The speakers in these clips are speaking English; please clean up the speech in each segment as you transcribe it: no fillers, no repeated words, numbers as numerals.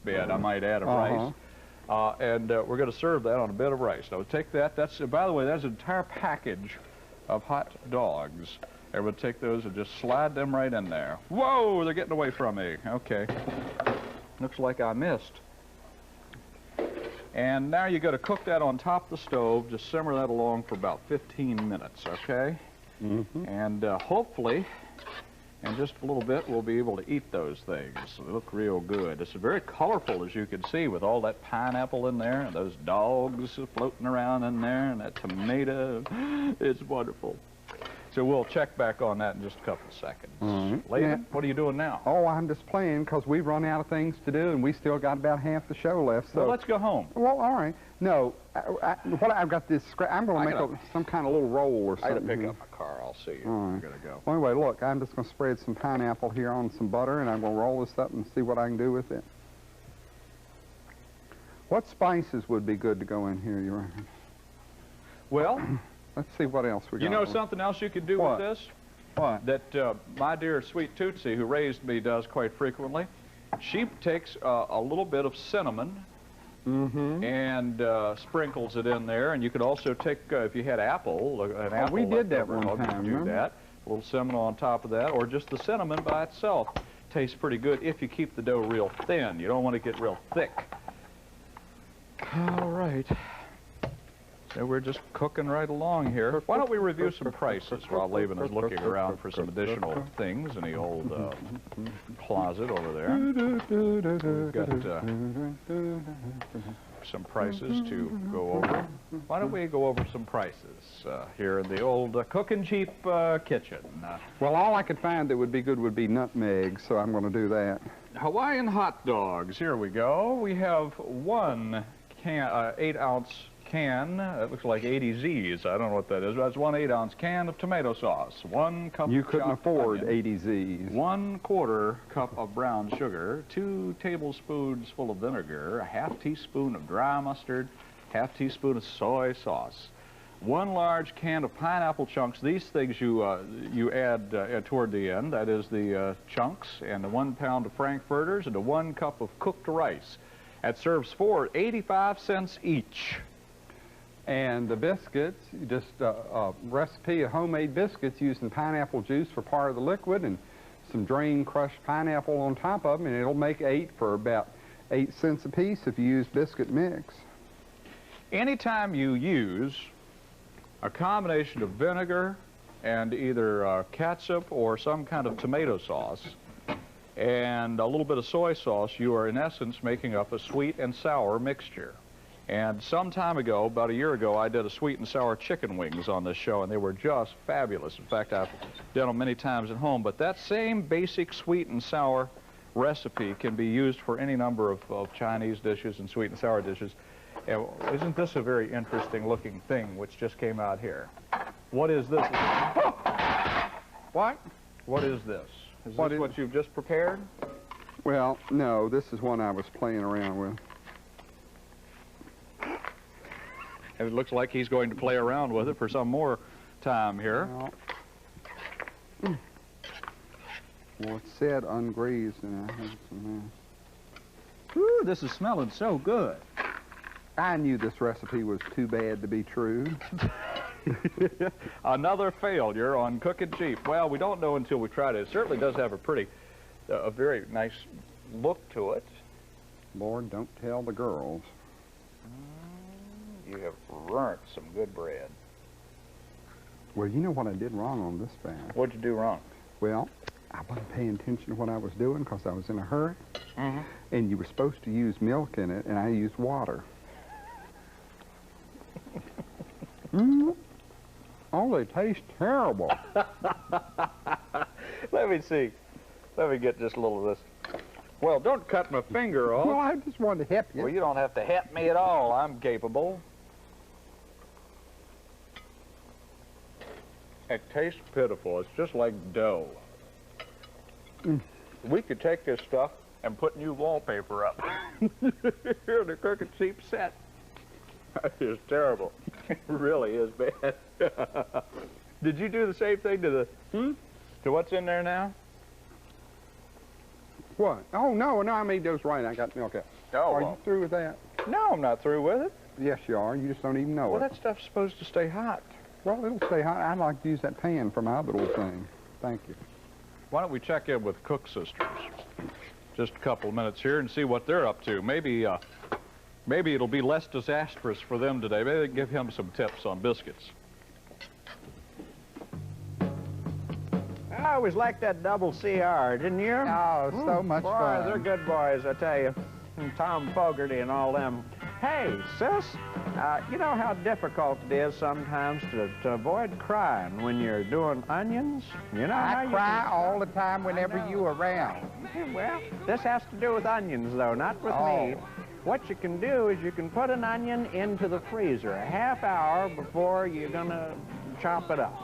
bed, I might add, of rice. And we're going to serve that on a bed of rice. Now, we'll take that. That's, by the way, that's an entire package of hot dogs. And we'll take those and just slide them right in there. Whoa, they're getting away from me. Okay. Looks like I missed. And now you got to cook that on top of the stove. Just simmer that along for about 15 minutes, okay? And hopefully, in just a little bit, we'll be able to eat those things. They look real good. It's very colorful, as you can see, with all that pineapple in there, and those dogs floating around in there, and that tomato. It's wonderful. So we'll check back on that in just a couple of seconds. Laban, what are you doing now? Oh, I'm just playing because we've run out of things to do, and we still got about half the show left. So well, let's go home. Well, all right. No, what I've got this. I'm going to make some kind of little roll or something. I got to pick up my car. I'll see you. All right. I'm going to go. Well, anyway, look, I'm just going to spread some pineapple here on some butter, and I'm going to roll this up and see what I can do with it. What spices would be good to go in here, you reckon? Well, let's see what else we got. You know something else you could do with this? What? That my dear sweet Tootsie, who raised me, does quite frequently. She takes a little bit of cinnamon and sprinkles it in there. And you could also take, if you had an apple. We did that one time. You do that. A little cinnamon on top of that, or just the cinnamon by itself. Tastes pretty good if you keep the dough real thin. You don't want to get real thick. All right. So we're just cooking right along here. Why don't we review some prices while Laban is looking around for some additional things in the old closet over there. We've got some prices to go over. Why don't we go over some prices here in the old Cookin' Cheap kitchen? Well, all I could find that would be good would be nutmeg, so I'm going to do that. Hawaiian hot dogs. Here we go. We have one 8-ounce can. It looks like 80 Z's. I don't know what that is. That's one 8-ounce can of tomato sauce. 1 cup You of couldn't afford onion, 80 Z's. 1/4 cup of brown sugar, 2 tablespoons full of vinegar, a half teaspoon of dry mustard, half teaspoon of soy sauce, 1 large can of pineapple chunks. These things you add toward the end. That is the chunks, and 1 pound of frankfurters, and 1 cup of cooked rice. That serves for 85 cents each. And the biscuits, just a recipe of homemade biscuits using pineapple juice for part of the liquid and some drained crushed pineapple on top of them, and it'll make 8 for about 8 cents a piece if you use biscuit mix. Anytime you use a combination of vinegar and either catsup or some kind of tomato sauce and a little bit of soy sauce, you are in essence making up a sweet and sour mixture. And some time ago, about a year ago, I did a sweet and sour chicken wings on this show, and they were just fabulous. In fact, I've done them many times at home. But that same basic sweet and sour recipe can be used for any number of Chinese dishes and sweet and sour dishes. And isn't this a very interesting looking thing which just came out here? What is this? What? What is this? Is this what you've just prepared? Well, no, this is one I was playing around with. And it looks like he's going to play around with it for some more time here. Well, it said ungreased, and I had some Ooh, this is smelling so good. I knew this recipe was too bad to be true. Another failure on Cookin' Cheap. Well, we don't know until we try it. It certainly does have a very nice look to it. Lord, don't tell the girls. You have burnt some good bread. Well, you know what I did wrong on this batch? What'd you do wrong? Well, I wasn't paying attention to what I was doing because I was in a hurry. And you were supposed to use milk in it, and I used water. Oh, they taste terrible. Let me see. Let me get just a little of this. Well, don't cut my finger off. Well, I just wanted to help you. Well, you don't have to help me at all. I'm capable. It tastes pitiful. It's just like dough. We could take this stuff and put new wallpaper up. Here in the Cookin' Cheap set. That is terrible. It really is bad. Did you do the same thing to the, to what's in there now? What? Oh, no, I made those right. I got milk out. Oh, Are well. you through with that? No, I'm not through with it. Yes, you are. You just don't even know Well, it. that stuff's supposed to stay hot. Well, it'll stay hot. I'd like to use that pan for my other little thing. Thank you. Why don't we check in with Cook Sisters? Just a couple of minutes here and see what they're up to. Maybe it'll be less disastrous for them today. Maybe they can give him some tips on biscuits. I always liked that double CR, didn't you? Oh, so much boy, fun. they're good boys, I tell you. And Tom Fogarty and all them. Hey, sis, you know how difficult it is sometimes to avoid crying when you're doing onions? You know how I you cry can- all the time whenever know. you around. Well, this has to do with onions, though, not with me. What you can do is you can put an onion into the freezer a half hour before you're gonna chop it up.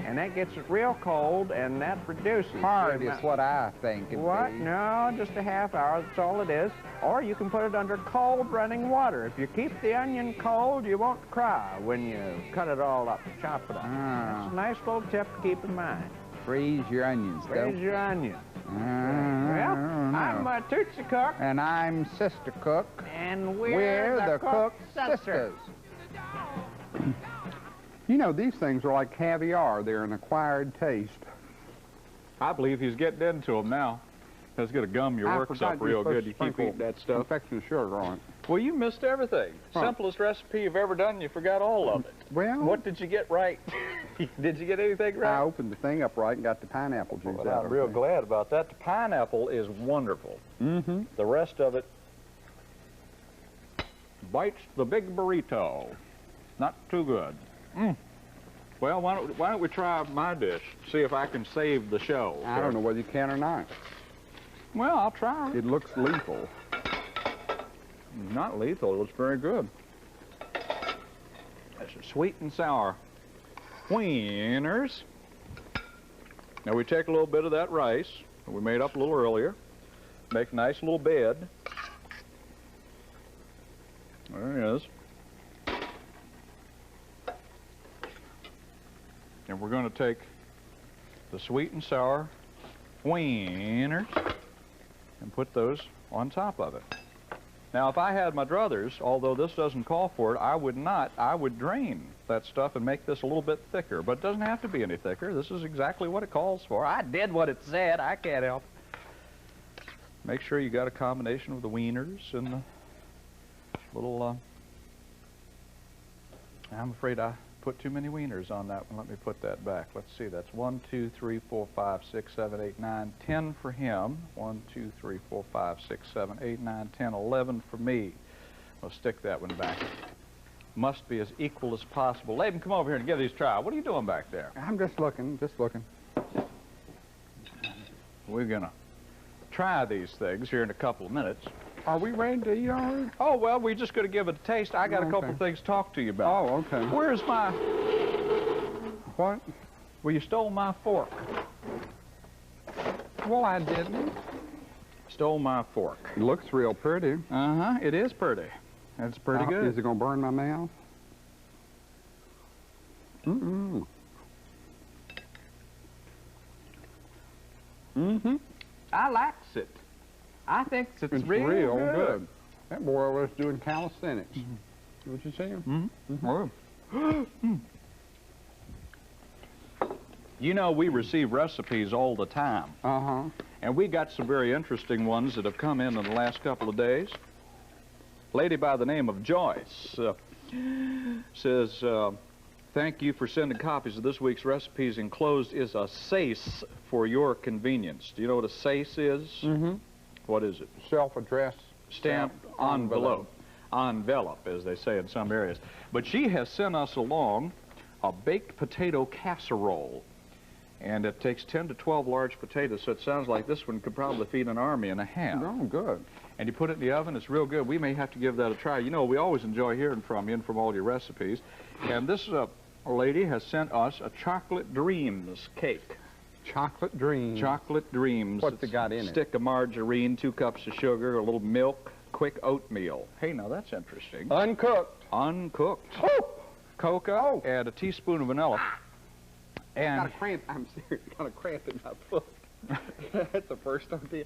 And that gets it real cold, and that reduces Hard the is amount- what I think it'd What? be. No, just a half hour, that's all it is. Or you can put it under cold running water. If you keep the onion cold, you won't cry when you cut it all up, chop it up. That's a nice little tip to keep in mind. Freeze your onions, Raise though. your onion. Well, I I'm a Tootsie Cook, And I'm Sister Cook. and We're the Cook Sisters. Sisters. You know, these things are like caviar. They're an acquired taste. I believe he's getting into them now. That's going to gum your I works forgot up you're real supposed good. to You keep sprinkle eating that stuff. confection sugar on it. Well, you missed everything. Huh. Simplest recipe you've ever done, you forgot all of it. Well, What did you get right? Did you get anything I right? opened the thing up right and got the pineapple juice Well, out I'm of real it. glad about that. The pineapple is wonderful. Mm-hmm. The rest of it bites the big burrito. Not too good. Well, why don't we try my dish? See if I can save the show. I don't know whether you can or not. Well, I'll try. It looks lethal. Not lethal. It looks very good. That's sweet and sour wieners. Now we take a little bit of that rice that we made up a little earlier. Make a nice little bed. There it is. And we're going to take the sweet and sour wieners and put those on top of it. Now, if I had my druthers, although this doesn't call for it, I would drain that stuff and make this a little bit thicker. But it doesn't have to be any thicker. This is exactly what it calls for. I did what it said. I can't help it. Make sure you got a combination of the wieners and the little, I'm afraid I put too many wieners on that one. Let me put that back. Let's see. That's 1, 2, 3, 4, 5, 6, 7, 8, 9, 10 for him. 1, 2, 3, 4, 5, 6, 7, 8, 9, 10, 11 for me. We'll stick that one back. Must be as equal as possible. Laban, come over here and give these a try. What are you doing back there? I'm just looking, We're going to try these things here in a couple of minutes. Are we ready to eat already? Oh, well, we're just going to give it a taste. I got a couple Okay. of things to talk to you about. Oh, okay. Where's my... What? Well, you stole my fork. Well, I didn't. Stole my fork. It looks real pretty. Uh-huh, it is pretty. It's pretty good. Is it going to burn my mouth? Mm-mm. Mm-hmm. I likes it. I think it's, It's real good. That boy was doing calisthenics. What you saying? Oh. You know, we receive recipes all the time, Uh-huh. and we got some very interesting ones that have come in the last couple of days. Lady by the name of Joyce says, thank you for sending copies of this week's recipes. Enclosed is a SACE for your convenience. Do you know what a SACE is? Mm-hmm. What is it? Self-addressed Stamped envelope. Envelope, as they say in some areas. But she has sent us along a baked potato casserole. And it takes 10 to 12 large potatoes, so it sounds like this one could probably feed an army and a half. Oh, good. And you put it in the oven, it's real good. We may have to give that a try. You know, we always enjoy hearing from you and from all your recipes. And this lady has sent us a chocolate dreams cake. Chocolate dreams. Chocolate dreams. What's it got in it? Stick of margarine, 2 cups of sugar, a little milk, quick oatmeal. Hey, now that's interesting. Uncooked. Uncooked. Oh! Cocoa and a teaspoon of vanilla. Got a And cramp. I'm serious. Got a cramp in my foot. That's the first idea.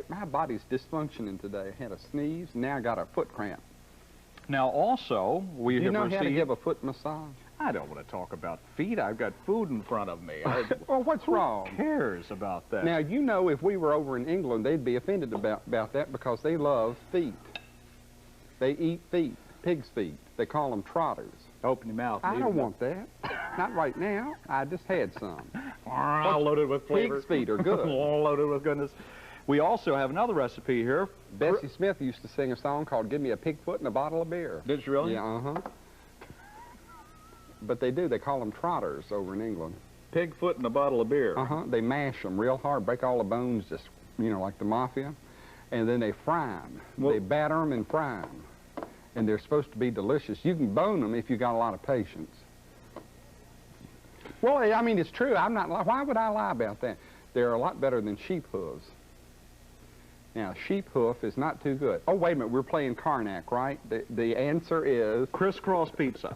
My body's dysfunctioning today. I had a sneeze, now I got a foot cramp. Now, also, we Do you have know received... how to give a foot massage? I don't want to talk about feet. I've got food in front of me. Well, what's wrong? Who cares about that? Now, you know, if we were over in England, they'd be offended about that because they love feet. They eat feet, pig's feet. They call them trotters. Open your mouth. I don't want that. Not right now. I just had some. Loaded with flavor. Pig's feet are good. Loaded with goodness. We also have another recipe here. Bessie Smith used to sing a song called Give Me a Pig Foot and a Bottle of Beer. Did she really? Yeah, uh-huh. But they do. They call them trotters over in England. Pig foot and a bottle of beer. Uh-huh. They mash them real hard, break all the bones, just, you know, like the mafia. And then they fry them. Well, they batter them and fry them. And they're supposed to be delicious. You can bone them if you got a lot of patience. Well, I mean, it's true. I'm not. Why would I lie about that? They're a lot better than sheep hooves. Now, sheep hoof is not too good. Oh, wait a minute. We're playing Karnak, right? The answer is... Crisscross pizza.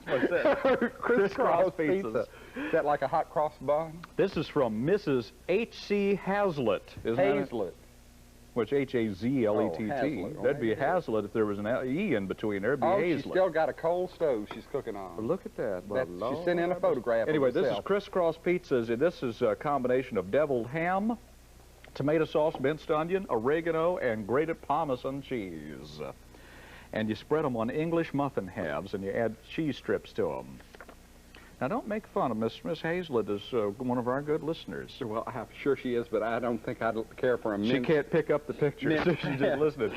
What's that? Crisscross pizza. Is that like a hot cross bun? This is from Mrs. H.C. Hazlitt. Hazlitt. Which H-A-Z-L-E-T-T. Oh, Hazlitt. That'd be Hazlitt if there was an E in between there. It'd be Oh, Hazlitt. she's still got a coal stove she's cooking on. Well, look at that. She sent in a photograph Anyway, of this is herself. crisscross pizzas. This is a combination of deviled ham, tomato sauce, minced onion, oregano, and grated Parmesan cheese. And you spread them on English muffin halves, and you add cheese strips to them. Now, don't make fun of Miss Hazlitt is one of our good listeners. Well, I'm sure she is, but I don't think I'd care for a minute. She can't pick up the pictures. She's just listening.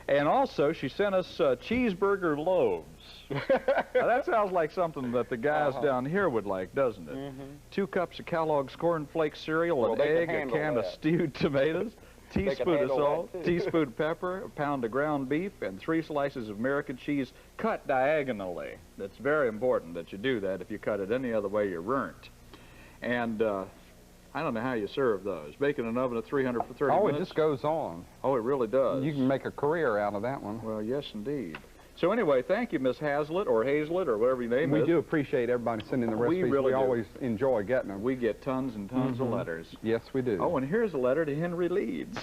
And also, she sent us cheeseburger loaves. Now, that sounds like something that the guys down here would like, doesn't it? 2 cups of Kellogg's Corn Flakes cereal, an egg, a can of stewed tomatoes, teaspoon of salt, teaspoon of pepper, a pound of ground beef, and 3 slices of American cheese cut diagonally. That's very important that you do that. If you cut it any other way, you're burnt. And I don't know how you serve those. Bake in an oven at 300 for 30 minutes. Oh, it just goes on. Oh, it really does. You can make a career out of that one. Well, yes, indeed. So anyway, thank you, Miss Hazlitt, or Hazlitt, or whatever your name is. We do appreciate everybody sending the recipes. really do. Always enjoy getting them. We get tons and tons of letters. Yes, we do. Oh, and here's a letter to Henry Leeds.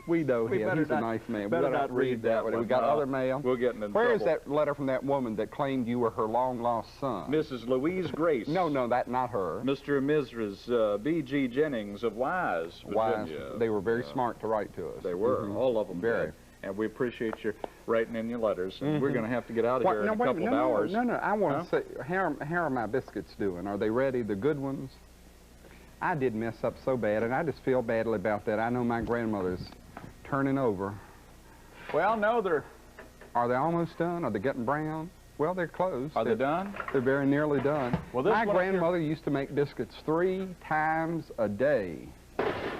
We know We him. better He's not- a nice man. better We better not read that one. one. We got No. other mail. We're getting in Where is trouble. that letter from that woman that claimed you were her long-lost son? Mrs. Louise Grace. No, that not her. Mr. and Mrs. B.G. Jennings of Wise, Wise. Virginia. They were very smart to write to us. They were, all of them. Very. did. And we appreciate you writing in your letters. And we're going to have to get out of here in a couple of hours. No, I want to say, how are my biscuits doing? Are they ready, the good ones? I did mess up so bad, and I just feel badly about that. I know my grandmother's turning over. Well, no, Are they almost done? Are they getting brown? Well, they're close. Are they done? They're very nearly done. Well, this my one up here- grandmother used to make biscuits 3 times a day.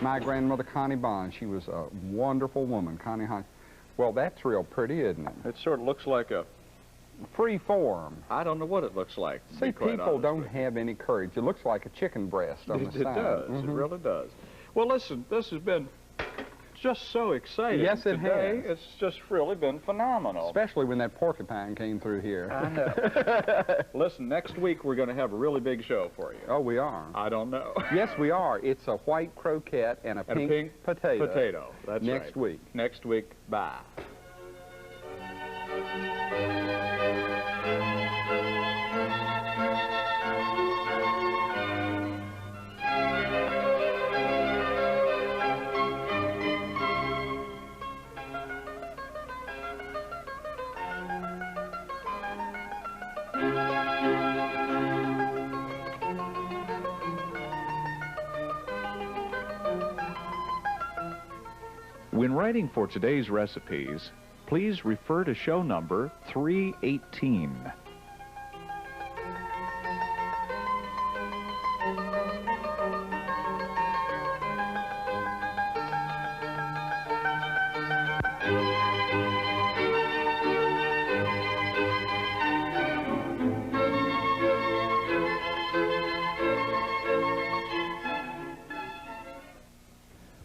My grandmother, Connie Bond, she was a wonderful woman, Connie Hines. Well, that's real pretty, isn't it? It sort of looks like a, Free form. I don't know what it looks like. to See, be quite people honest don't with you. have any courage. It looks like a chicken breast on the It side. does. It really does. Well, listen, this has been just so exciting. Yes, it today. has. It's just really been phenomenal. Especially when that porcupine came through here. I know. Listen, next week we're going to have a really big show for you. Oh, we are. I don't know. Yes, we are. It's a white croquette and a pink potato. Potato. That's Next right. week. Next week. Bye. When writing for today's recipes, please refer to show number 318.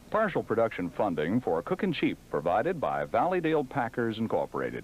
Partial production funding for Cookin' Cheap provided by Valleydale Packers Incorporated.